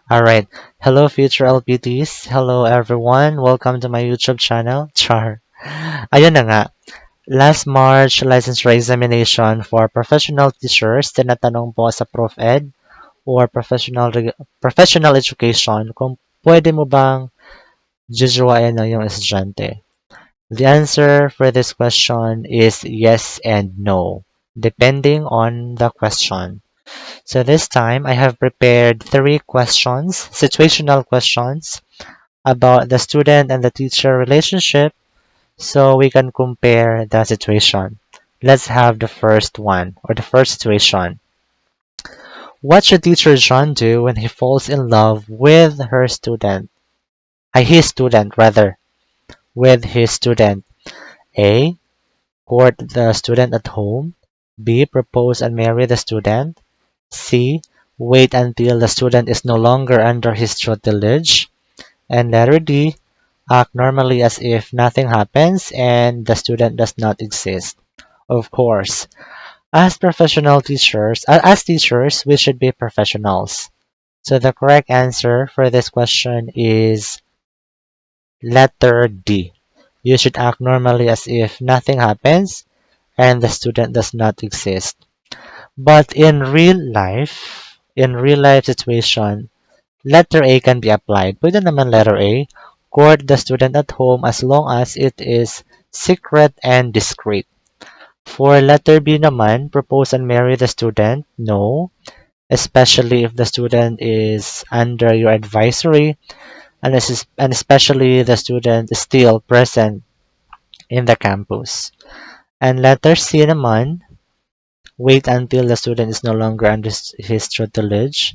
Alright. Hello, future LPTs. Hello, everyone. Welcome to my YouTube channel. Char. Ayun na nga. Last March, licensure examination for professional teachers, tinatanong po sa Prof Ed or professional education kung pwede mo bang jojowain ang iyong estudyante. The answer for this question is yes and no, depending on the question. So this time, I have prepared three questions, situational questions, about the student and the teacher relationship so we can compare the situation. Let's have the first one or the first situation. What should teacher John do when he falls in love with her student? His student rather, with his student. A. Court the student at home. B. Propose and marry the student. C. Wait until the student is no longer under his tutelage. And letter D. Act normally as if nothing happens and the student does not exist. Of course, as teachers, we should be professionals. So the correct answer for this question is letter D. You should act normally as if nothing happens and the student does not exist. But in real life situation, letter A can be applied. Pwede naman letter A. Court the student at home as long as it is secret and discreet. For letter B naman, propose and marry the student. No, especially if the student is under your advisory and especially the student is still present in the campus. And letter C naman, wait until the student is no longer under his tutelage.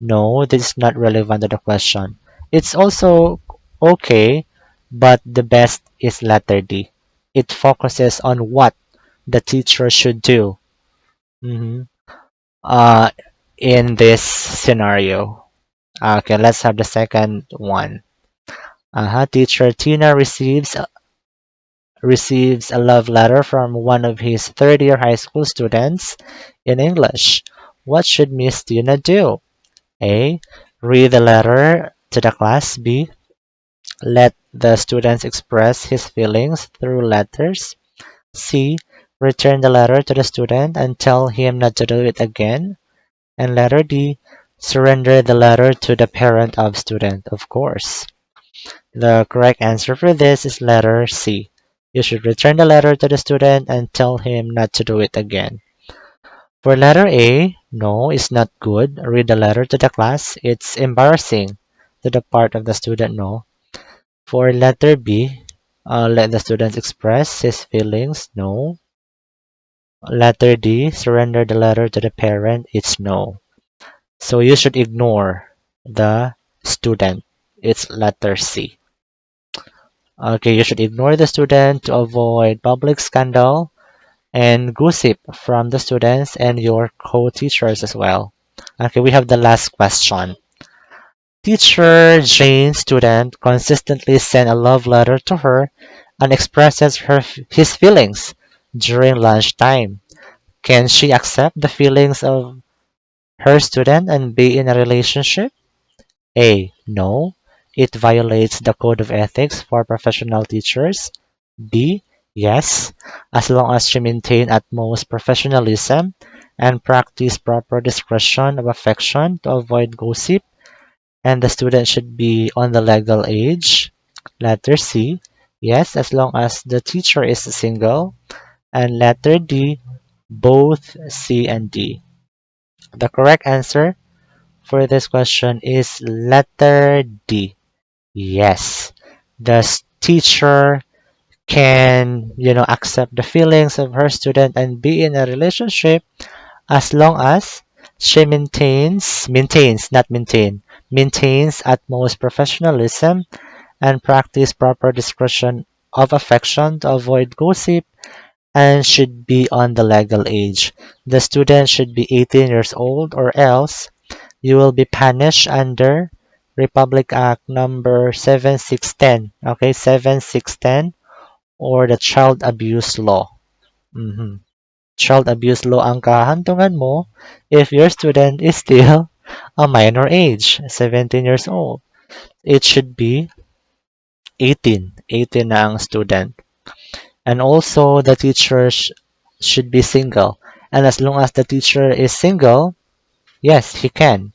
No, this is not relevant to the question. It's also okay, but the best is letter D. It focuses on what the teacher should do mhm, uh, in this scenario. Okay, let's have the second one. Teacher Tina receives a love letter from one of his third-year high school students in English. What should Miss Tina do? A. Read the letter to the class. B. Let the students express his feelings through letters. C. Return the letter to the student and tell him not to do it again. And letter D. Surrender the letter to the parent of student, of course. The correct answer for this is letter C. You should return the letter to the student and tell him not to do it again. For letter A, no, it's not good. Read the letter to the class. It's embarrassing to the part of the student, no. For letter B, let the student express his feelings, no. Letter D, surrender the letter to the parent, it's no. So you should ignore the student. It's letter C. Okay, you should ignore the student to avoid public scandal and gossip from the students and your co-teachers as well. Okay, we have the last question. Teacher Jane's student consistently sends a love letter to her and expresses his feelings during lunchtime. Can she accept the feelings of her student and be in a relationship? A. No. It violates the code of ethics for professional teachers. B. Yes, as long as she maintains utmost professionalism and practice proper discretion of affection to avoid gossip, and the student should be on the legal age. Letter C. Yes, as long as the teacher is single. And letter D. Both C and D. The correct answer for this question is letter D. Yes, the teacher can, accept the feelings of her student and be in a relationship as long as she maintains utmost professionalism and practice proper discretion of affection to avoid gossip and should be on the legal age. The student should be 18 years old or else you will be punished under Republic Act number 7610, okay, 7610 or the child abuse law. Mhm. Child abuse law ang kahantungan mo if your student is still a minor age, 17 years old. It should be 18 na ang student. And also the teacher should be single. And as long as the teacher is single, yes, he can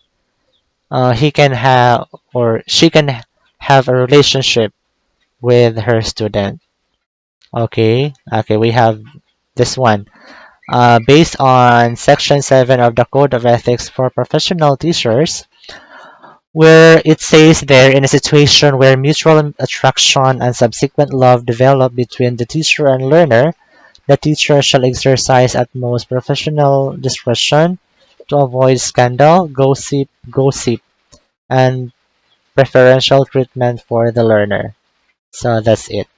have or she can have a relationship with her student. Okay, we have this one. Based on Section 7 of the Code of Ethics for Professional Teachers, where it says there in a situation where mutual attraction and subsequent love develop between the teacher and learner, the teacher shall exercise utmost professional discretion to avoid scandal, gossip, and preferential treatment for the learner. So that's it.